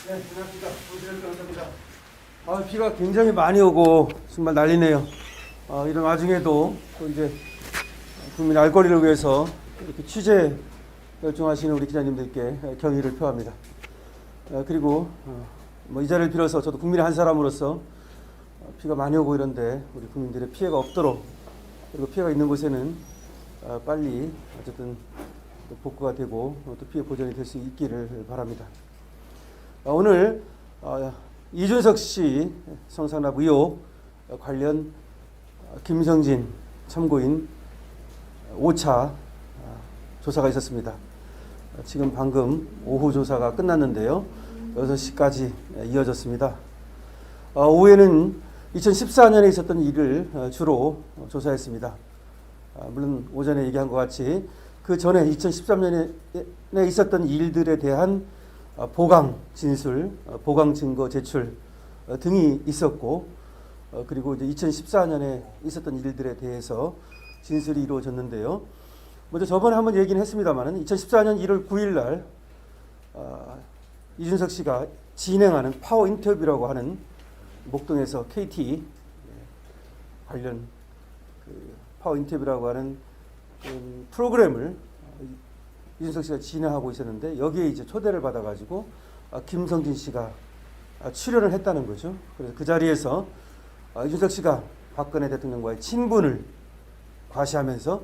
네, 반갑습니다. 비가 굉장히 많이 오고 정말 난리네요. 이런 와중에도 또 이제 국민 알 권리를 위해서 이렇게 취재 열중하시는 우리 기자님들께 경의를 표합니다. 그리고 이 자리를 빌어서 저도 국민의 한 사람으로서 비가 많이 오고 이런데 우리 국민들의 피해가 없도록, 그리고 피해가 있는 곳에는 빨리 어쨌든 복구가 되고 또 피해 보전이 될 수 있기를 바랍니다. 오늘 이준석 씨 성상납 의혹 관련 김성진 참고인 5차 조사가 있었습니다. 지금 방금 오후 조사가 끝났는데요. 6시까지 이어졌습니다. 오후에는 2014년에 있었던 일을 주로 조사했습니다. 물론 오전에 얘기한 것 같이 그 전에 2013년에 있었던 일들에 대한 보강 진술, 보강 증거 제출 등이 있었고, 그리고 이제 2014년에 있었던 일들에 대해서 진술이 이루어졌는데요. 먼저 저번에 한번 얘기는 했습니다만은 2014년 1월 9일 날 이준석 씨가 진행하는 파워 인터뷰라고 하는 목동에서 KT 관련 파워 인터뷰라고 하는 프로그램을 이준석 씨가 진행하고 있었는데, 여기에 이제 초대를 받아가지고 김성진 씨가 출연을 했다는 거죠. 그래서 그 자리에서 이준석 씨가 박근혜 대통령과의 친분을 과시하면서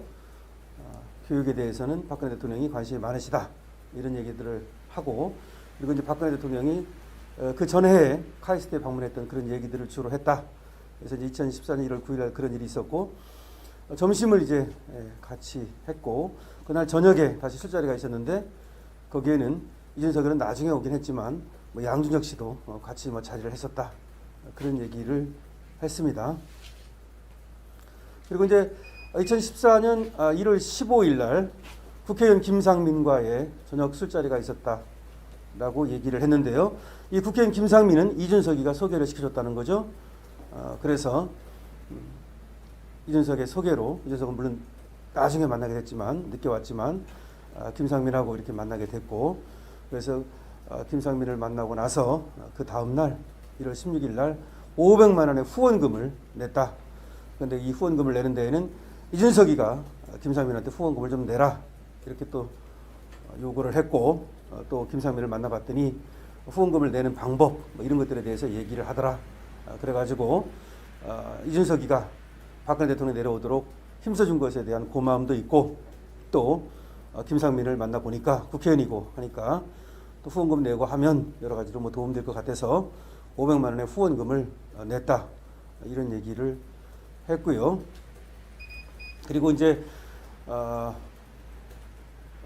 교육에 대해서는 박근혜 대통령이 관심이 많으시다, 이런 얘기들을 하고, 그리고 이제 박근혜 대통령이 그 전해에 카이스트에 방문했던 그런 얘기들을 주로 했다. 그래서 이제 2014년 1월 9일 날 그런 일이 있었고, 점심을 이제 같이 했고, 그날 저녁에 다시 술자리가 있었는데, 거기에는 이준석은 나중에 오긴 했지만 양준혁 씨도 같이 자리를 했었다, 그런 얘기를 했습니다. 그리고 이제 2014년 1월 15일 날 국회의원 김상민과의 저녁 술자리가 있었다라고 얘기를 했는데요. 이 국회의원 김상민은 이준석이가 소개를 시켜줬다는 거죠. 그래서 이준석의 소개로, 이준석은 물론 나중에 만나게 됐지만, 늦게 왔지만 김상민하고 이렇게 만나게 됐고, 그래서 김상민을 만나고 나서 그 다음 날 1월 16일 날 500만 원의 후원금을 냈다. 그런데 이 후원금을 내는 데에는 이준석이가 김상민한테 후원금을 좀 내라, 이렇게 또 요구를 했고, 또 김상민을 만나봤더니 후원금을 내는 방법 이런 것들에 대해서 얘기를 하더라. 그래가지고 이준석이가 박근혜 대통령이 내려오도록 힘써준 것에 대한 고마움도 있고, 또 김상민을 만나보니까 국회의원이고 하니까 또 후원금 내고 하면 여러 가지로 도움될 것 같아서 500만 원의 후원금을 냈다, 이런 얘기를 했고요. 그리고 이제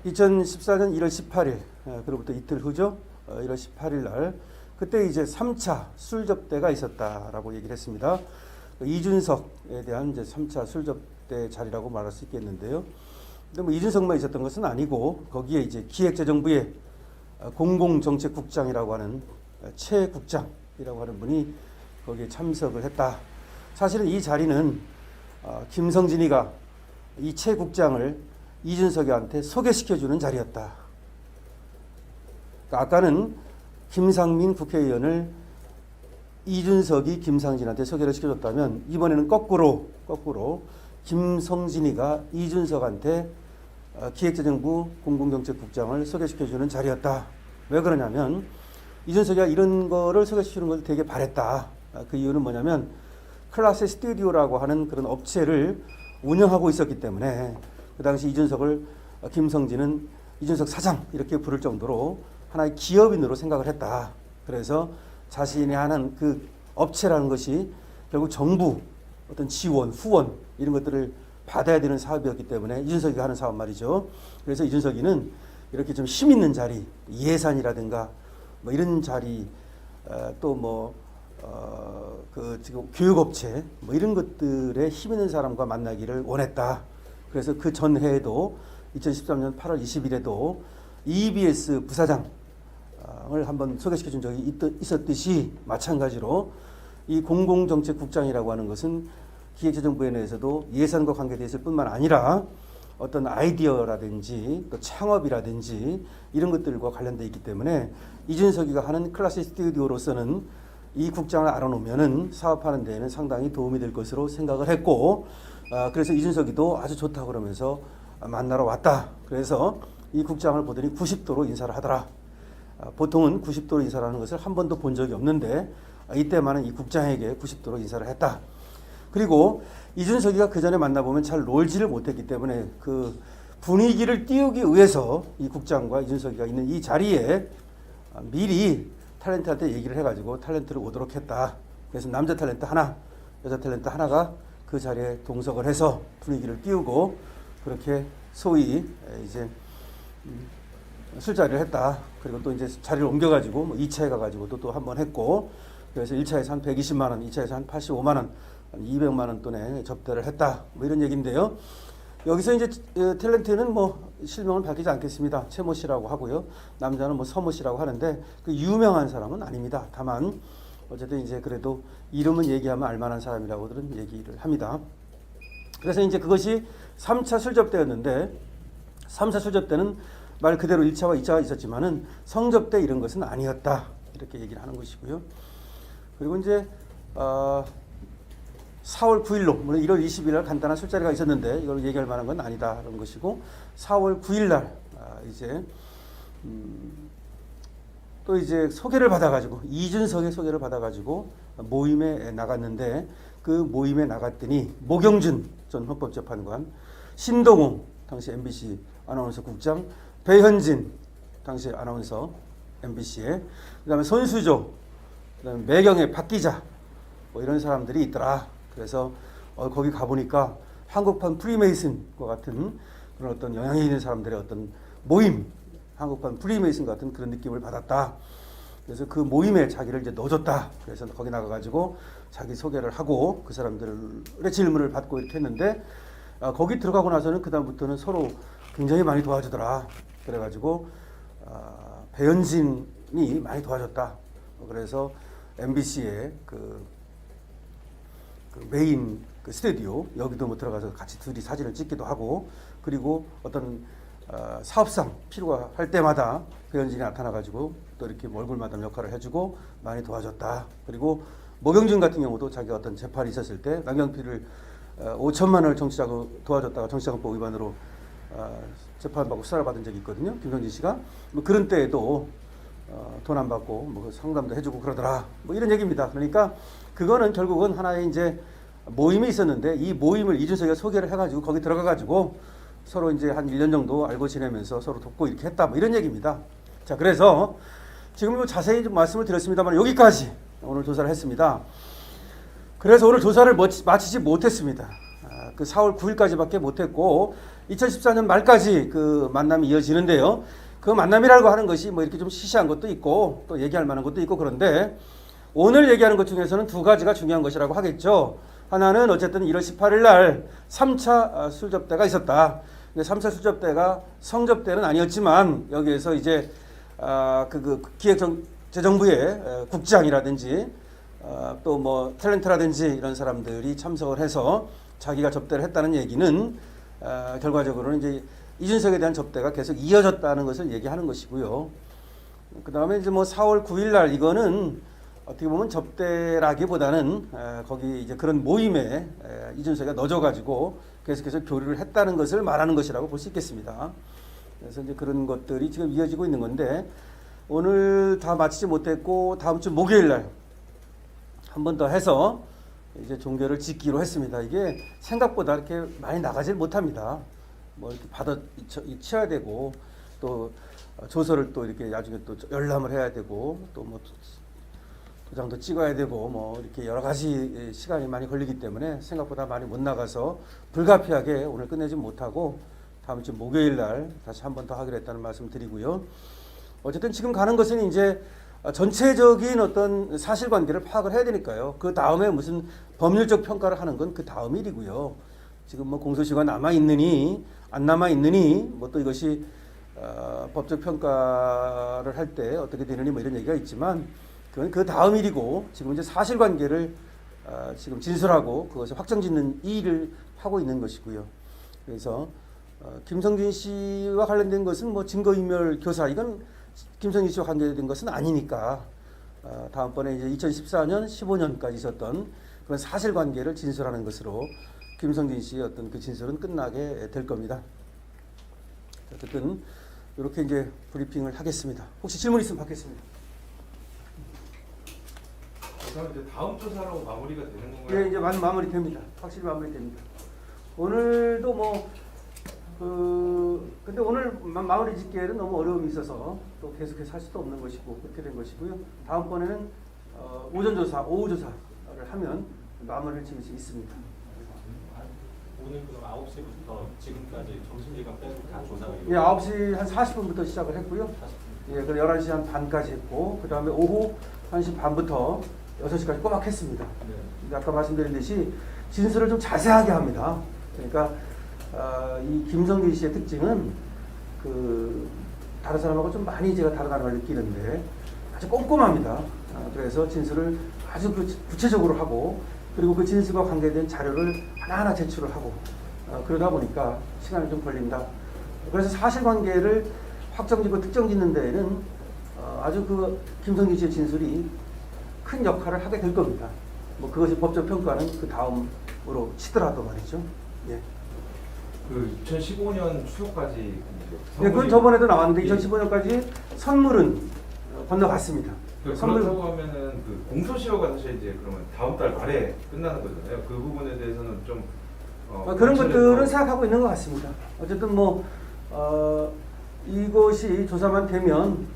2014년 1월 18일, 그로부터 이틀 후죠. 1월 18일 날 그때 이제 3차 술 접대가 있었다라고 얘기를 했습니다. 이준석에 대한 이제 3차 술 접대 자리라고 말할 수 있겠는데요. 근데 이준석만 있었던 것은 아니고, 거기에 이제 기획재정부의 공공정책국장이라고 하는 최 국장이라고 하는 분이 거기에 참석을 했다. 사실은 이 자리는 김성진이가 이 최 국장을 이준석이한테 소개시켜주는 자리였다. 그러니까 아까는 김상민 국회의원을 이준석이 김상진한테 소개를 시켜줬다면, 이번에는 거꾸로 김성진이가 이준석한테 기획재정부 공공정책국장을 소개시켜주는 자리였다. 왜 그러냐면 이준석이가 이런 거를 소개시켜주는 걸 되게 바랬다. 그 이유는 뭐냐면 클라스 스튜디오라고 하는 그런 업체를 운영하고 있었기 때문에, 그 당시 이준석을 김성진은 이준석 사장 이렇게 부를 정도로 하나의 기업인으로 생각을 했다. 그래서 자신이 하는 그 업체라는 것이 결국 정부 어떤 지원, 후원 이런 것들을 받아야 되는 사업이었기 때문에, 이준석이가 하는 사업 말이죠. 그래서 이준석이는 이렇게 좀 힘 있는 자리, 예산이라든가 이런 자리, 또 지금 교육업체 이런 것들에 힘 있는 사람과 만나기를 원했다. 그래서 그 전해에도 2013년 8월 20일에도 EBS 부사장을 한번 소개시켜준 적이 있었듯이, 마찬가지로 이 공공정책국장이라고 하는 것은 기획재정부에 내에서도 예산과 관계되어 있을 뿐만 아니라 어떤 아이디어라든지 또 창업이라든지 이런 것들과 관련되어 있기 때문에 이준석이가 하는 클래식 스튜디오로서는 이 국장을 알아놓으면은 사업하는 데에는 상당히 도움이 될 것으로 생각을 했고, 그래서 이준석이도 아주 좋다 그러면서 만나러 왔다. 그래서 이 국장을 보더니 90도로 인사를 하더라. 보통은 90도로 인사를 하는 것을 한 번도 본 적이 없는데 이때만은 이 국장에게 90도로 인사를 했다. 그리고 이준석이가 그 전에 만나보면 잘 놀지를 못했기 때문에 그 분위기를 띄우기 위해서 이 국장과 이준석이가 있는 이 자리에 미리 탤런트한테 얘기를 해가지고 탤런트를 오도록 했다. 그래서 남자 탤런트 하나, 여자 탤런트 하나가 그 자리에 동석을 해서 분위기를 띄우고 그렇게 소위 이제 술자리를 했다. 그리고 또 이제 자리를 옮겨가지고 뭐 2차에 가가지고 또 한 번 했고, 그래서 1차에서 한 120만 원, 2차에서 한 85만 원, 200만 원 돈의 접대를 했다. 뭐 이런 얘기인데요. 여기서 이제 탤런트는 뭐 실명을 밝히지 않겠습니다. 최모 씨라고 하고요. 남자는 뭐 서모 씨라고 하는데 그 유명한 사람은 아닙니다. 다만 어쨌든 이제 그래도 이름은 얘기하면 알만한 사람이라고들은 얘기를 합니다. 그래서 이제 그것이 3차 술접대였는데 3차 술접대는 말 그대로 1차와 2차가 있었지만은 성접대 이런 것은 아니었다. 이렇게 얘기를 하는 것이고요. 그리고 이제 4월 9일로, 물론 1월 20일 날 간단한 술자리가 있었는데 이걸 얘기할 만한 건 아니다 그런 것이고, 4월 9일 날 이제 또 이제 소개를 받아가지고 이준석의 소개를 받아가지고 모임에 나갔는데 그 모임에 나갔더니 모경준 전 헌법재판관, 신동웅 당시 MBC 아나운서 국장, 배현진 당시 아나운서 MBC에, 그다음에 손수조, 그다음에 매경의 박 기자, 뭐 이런 사람들이 있더라. 그래서 거기 가보니까 한국판 프리메이슨과 같은 그런 어떤 영향이 있는 사람들의 어떤 모임, 한국판 프리메이슨 같은 그런 느낌을 받았다. 그래서 그 모임에 자기를 이제 넣어줬다. 그래서 거기 나가가지고 자기 소개를 하고 그 사람들의 질문을 받고 이렇게 했는데, 거기 들어가고 나서는 그 다음부터는 서로 굉장히 많이 도와주더라. 그래가지고 배현진이 많이 도와줬다. 그래서 MBC의 그 메인 그 스튜디오 여기도 뭐 들어가서 같이 둘이 사진을 찍기도 하고, 그리고 어떤 사업상 필요가 할 때마다 배현진이 나타나가지고 또 이렇게 얼굴마담 역할을 해주고 많이 도와줬다. 그리고 모경준 같은 경우도 자기가 어떤 재판이 있었을 때 남경필을 5천만 원을 정치자금 도와줬다가 정치자금법 위반으로 재판받고 수사를 받은 적이 있거든요. 김성진 씨가 뭐 그런 때에도 돈 안 받고 뭐 상담도 해주고 그러더라. 뭐 이런 얘기입니다. 그러니까 그거는 결국은 하나의 이제 모임이 있었는데 이 모임을 이준석이가 소개를 해가지고 거기 들어가가지고 서로 이제 한 1년 정도 알고 지내면서 서로 돕고 이렇게 했다. 뭐 이런 얘기입니다. 자, 그래서 지금 뭐 자세히 좀 말씀을 드렸습니다만 여기까지 오늘 조사를 했습니다. 그래서 오늘 조사를 마치지 못했습니다. 그 4월 9일까지밖에 못했고 2014년 말까지 그 만남이 이어지는데요. 그 만남이라고 하는 것이 뭐 이렇게 좀 시시한 것도 있고 또 얘기할 만한 것도 있고, 그런데 오늘 얘기하는 것 중에서는 두 가지가 중요한 것이라고 하겠죠. 하나는 어쨌든 1월 18일 날 3차 술접대가 있었다. 3차 술접대가 성접대는 아니었지만 여기에서 이제 기획재정부의 국장이라든지 또 뭐 탤런트라든지 이런 사람들이 참석을 해서 자기가 접대를 했다는 얘기는 결과적으로는 이제 이준석에 대한 접대가 계속 이어졌다는 것을 얘기하는 것이고요. 그 다음에 이제 뭐 4월 9일 날 이거는 어떻게 보면 접대라기보다는 거기 이제 그런 모임에 이준석이가 넣어줘가지고 계속해서 교류를 했다는 것을 말하는 것이라고 볼 수 있겠습니다. 그래서 이제 그런 것들이 지금 이어지고 있는 건데, 오늘 다 마치지 못했고 다음 주 목요일 날 한 번 더 해서 이제 종결을 짓기로 했습니다. 이게 생각보다 이렇게 많이 나가질 못합니다. 뭐 이렇게 받아 쳐야 되고 또 조서를 또 이렇게 나중에 또 열람을 해야 되고 또 뭐 도장도 찍어야 되고 뭐 이렇게 여러 가지 시간이 많이 걸리기 때문에 생각보다 많이 못 나가서 불가피하게 오늘 끝내지 못하고 다음 주 목요일 날 다시 한 번 더 하기로 했다는 말씀 드리고요. 어쨌든 지금 가는 것은 이제 전체적인 어떤 사실관계를 파악을 해야 되니까요. 그 다음에 무슨 법률적 평가를 하는 건 그 다음 일이고요. 지금 뭐 공소시효가 남아있느니 안 남아있느니 뭐 또 이것이 법적 평가를 할 때 어떻게 되느니 뭐 이런 얘기가 있지만 그건 그 다음 일이고, 지금 이제 사실관계를 지금 진술하고 그것을 확정짓는 이 일을 하고 있는 것이고요. 그래서 김성진 씨와 관련된 것은 뭐 증거인멸 교사 이건 김성진 씨와 관계된 것은 아니니까 다음번에 이제 2014년, 15년까지 있었던 그런 사실관계를 진술하는 것으로 김성진 씨의 어떤 그 진술은 끝나게 될 겁니다. 어쨌든 이렇게 이제 브리핑을 하겠습니다. 혹시 질문 있으면 받겠습니다. 그럼 이제 다음 조사로 마무리가 되는 건가요? 예, 이제 마무리됩니다. 확실히 마무리됩니다. 오늘도 근데 오늘 마무리 짓기에는 너무 어려움이 있어서 또 계속해서 할 수도 없는 것이고 그렇게 된 것이고요. 다음번에는 오전 조사, 오후 조사를 하면 마무리를 지을 수 있습니다. 오늘 그럼 9시부터 지금까지 점심시간 빼고 다 조사가 예, 9시 한 40분부터 시작을 했고요. 예, 그리고 11시 한 반까지 했고 그 다음에 오후 1시 반부터 6시까지 꼬박 했습니다. 네. 아까 말씀드린 듯이 진술을 좀 자세하게 합니다. 그러니까 이 김성진 씨의 특징은 다른 사람하고 좀 많이 제가 다르다는 걸 느끼는데 아주 꼼꼼합니다. 그래서 진술을 아주 구체적으로 하고 그리고 그 진술과 관계된 자료를 하나하나 제출을 하고 그러다 보니까 시간이 좀 걸린다. 그래서 사실관계를 확정짓고 특정짓는 데에는 아주 그 김성진 씨의 진술이 큰 역할을 하게 될 겁니다. 뭐 그것이 법적 평가는 그 다음으로 치더라도 말이죠. 예. 그 2015년 추석까지 네, 그건 저번에도 나왔는데 2015년까지 선물은 건너갔습니다. 그렇다고 하면은 그 공소시효가 사실 이제 그러면 다음 달 말에 끝나는 거잖아요. 그 부분에 대해서는 좀 그런 것들은 생각하고 있는 것 같습니다. 어쨌든 이것이 조사만 되면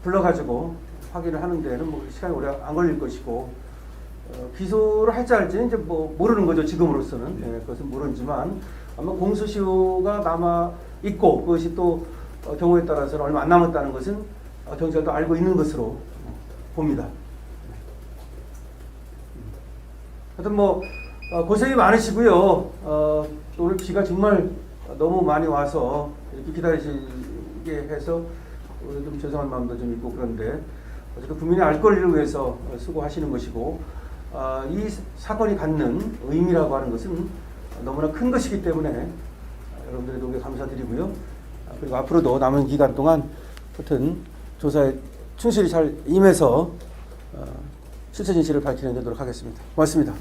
불러가지고 확인을 하는 데는 시간이 오래 안 걸릴 것이고 기소를 할지 할지 이제 모르는 거죠. 지금으로서는. 네, 그것은 모르지만 아마 공소시효가 남아 있고 그것이 또 경우에 따라서는 얼마 안 남았다는 것은 경찰도 알고 있는 것으로 봅니다. 하여튼 고생이 많으시고요. 오늘 비가 정말 너무 많이 와서 이렇게 기다리시게 해서 좀 죄송한 마음도 좀 있고 그런데 어쨌든 국민의 알 권리를 위해서 수고하시는 것이고 이 사건이 갖는 의미라고 하는 것은 너무나 큰 것이기 때문에 여러분들의 노력에 감사드리고요. 그리고 앞으로도 남은 기간 동안 하여튼 조사에 충실히 잘 임해서 실체 진실을 밝히는 데 노력하겠습니다. 고맙습니다.